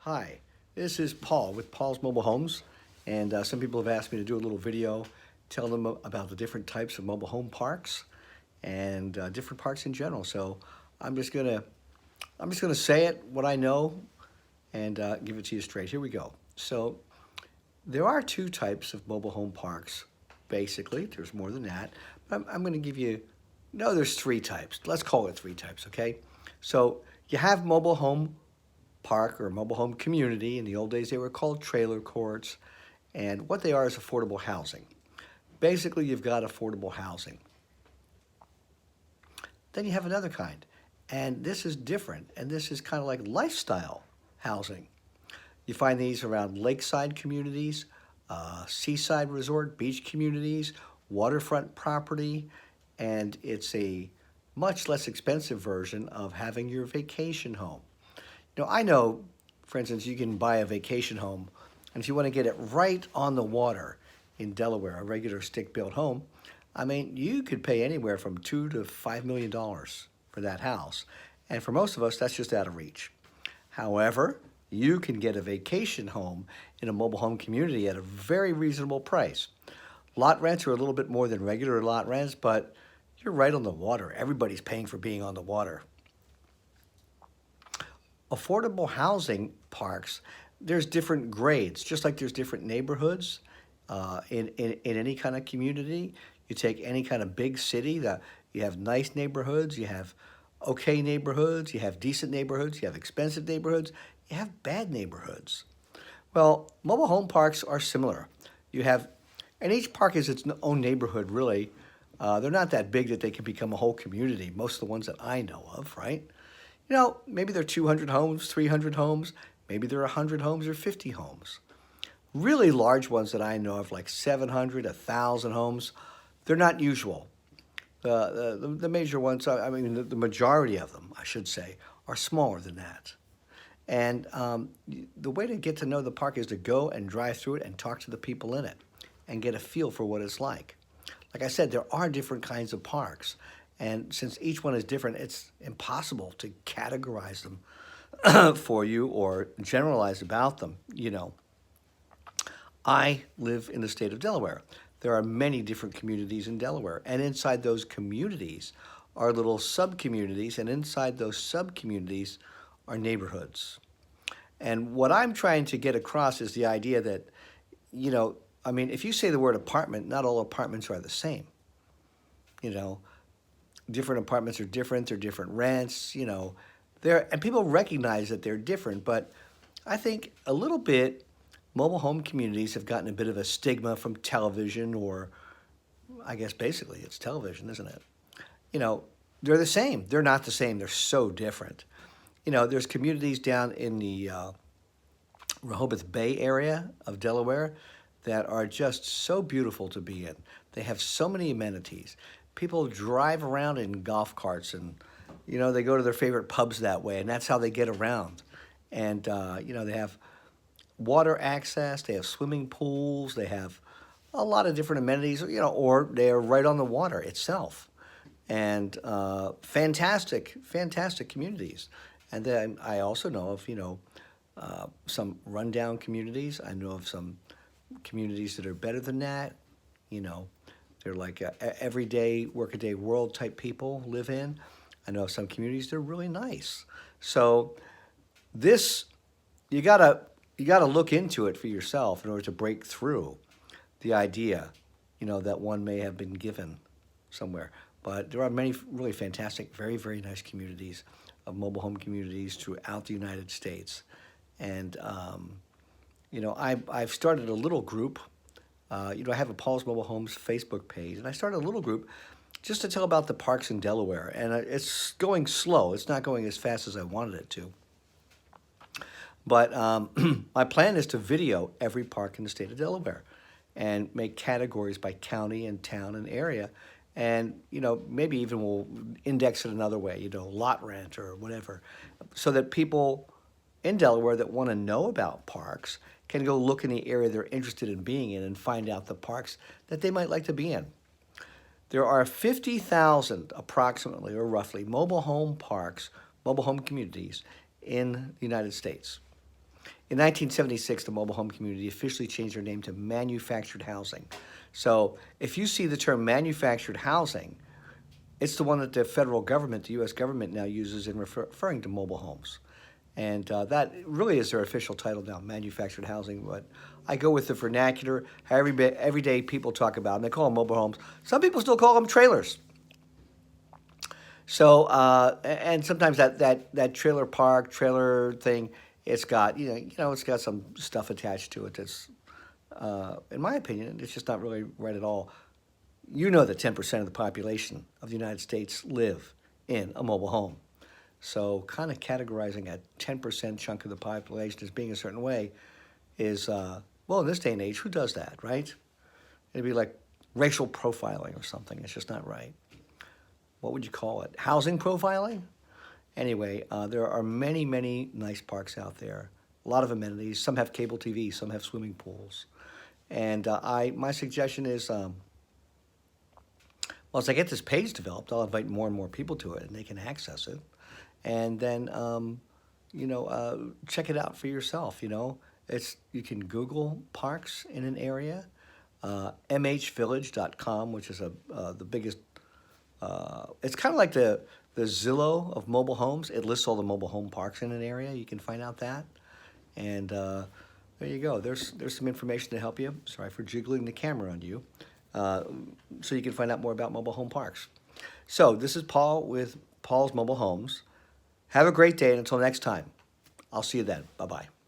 Hi, this is Paul with Paul's Mobile Homes, and some people have asked me to do a little video telling them about the different types of mobile home parks and different parks in general. So I'm just gonna say it what I know and give it to you straight. Here we go. So there are two types of mobile home parks. Basically, there's more than that, but I'm going to give you. No, there's three types. Let's call it three types, okay? So you have mobile home park or mobile home community. In the old days, they were called trailer courts. And what they are is affordable housing. Basically, you've got affordable housing. Then you have another kind. And this is different. And this is kind of like lifestyle housing. You find these around lakeside communities, seaside resort, beach communities, waterfront property. And it's a much less expensive version of having your vacation home. I know, for instance, you can buy a vacation home, and if you want to get it right on the water in Delaware, a regular stick-built home, I mean, you could pay anywhere from $2 to $5 million for that house. And for most of us, that's just out of reach. However, you can get a vacation home in a mobile home community at a very reasonable price. Lot rents are a little bit more than regular lot rents, but you're right on the water. Everybody's paying for being on the water. Affordable housing parks, there's different grades, just like there's different neighborhoods in any kind of community. You take any kind of big city, that you have nice neighborhoods, you have okay neighborhoods, you have decent neighborhoods, you have expensive neighborhoods, you have bad neighborhoods. Well, mobile home parks are similar. You have, and each park is its own neighborhood, really. They're not that big that they can become a whole community, most of the ones that I know of, right? Maybe they're 200 homes, 300 homes, maybe they're 100 homes or 50 homes. Really large ones that I know of, like 700, 1,000 homes, they're not usual. The major ones, I mean, the majority of them, I should say, are smaller than that. And the way to get to know the park is to go and drive through it and talk to the people in it and get a feel for what it's like. Like I said, there are different kinds of parks. And since each one is different, it's impossible to categorize them for you or generalize about them. I live in the state of Delaware. There are many different communities in Delaware. And inside those communities are little sub-communities. And inside those sub-communities are neighborhoods. And what I'm trying to get across is the idea that, I mean, if you say the word apartment, not all apartments are the same. Different apartments are different, they're different rents, and people recognize that they're different, but I think a little bit mobile home communities have gotten a bit of a stigma from television, or I guess basically it's television, isn't it? They're the same. They're not the same. They're so different. There's communities down in the Rehoboth Bay area of Delaware that are just so beautiful to be in. They have so many amenities. People drive around in golf carts, and they go to their favorite pubs that way, and that's how they get around. And they have water access, they have swimming pools, they have a lot of different amenities, or they are right on the water itself. And fantastic communities. And then I also know of some rundown communities. I know of some communities that are better than that. They're like everyday, workaday world type people live in. I know of some communities that are really nice. So this, you gotta look into it for yourself in order to break through the idea, that one may have been given somewhere. But there are many really fantastic, very, very nice communities of mobile home communities throughout the United States. And, I've started a little group. I have a Paul's Mobile Homes Facebook page, and I started a little group just to tell about the parks in Delaware. And it's going slow. It's not going as fast as I wanted it to. But my plan is to video every park in the state of Delaware and make categories by county and town and area. And, maybe even we'll index it another way, lot rent or whatever, so that people in Delaware that want to know about parks can go look in the area they're interested in being in and find out the parks that they might like to be in. There are 50,000 approximately or roughly mobile home parks, mobile home communities in the United States. In 1976, the mobile home community officially changed their name to manufactured housing. So if you see the term manufactured housing, it's the one that the federal government, the U.S. government now uses in referring to mobile homes. And that really is their official title now, manufactured housing. But I go with the vernacular, how every day people talk about them. They call them mobile homes. Some people still call them trailers. So, and sometimes that trailer park, trailer thing, it's got, it's got some stuff attached to it that's, in my opinion, it's just not really right at all. You know that 10% of the population of the United States live in a mobile home. So kind of categorizing a 10% chunk of the population as being a certain way is, well, in this day and age, who does that, right? It'd be like racial profiling or something. It's just not right. What would you call it? Housing profiling? Anyway, there are many, many nice parks out there. A lot of amenities. Some have cable TV. Some have swimming pools. And my suggestion is, well, as I get this page developed, I'll invite more and more people to it, and they can access it. And then, check it out for yourself. You can Google parks in an area. mhvillage.com, which is the biggest. It's kind of like the Zillow of mobile homes. It lists all the mobile home parks in an area. You can find out that. And there you go. There's some information to help you. Sorry for jiggling the camera on you. So you can find out more about mobile home parks. So this is Paul with Paul's Mobile Homes. Have a great day, and until next time, I'll see you then. Bye-bye.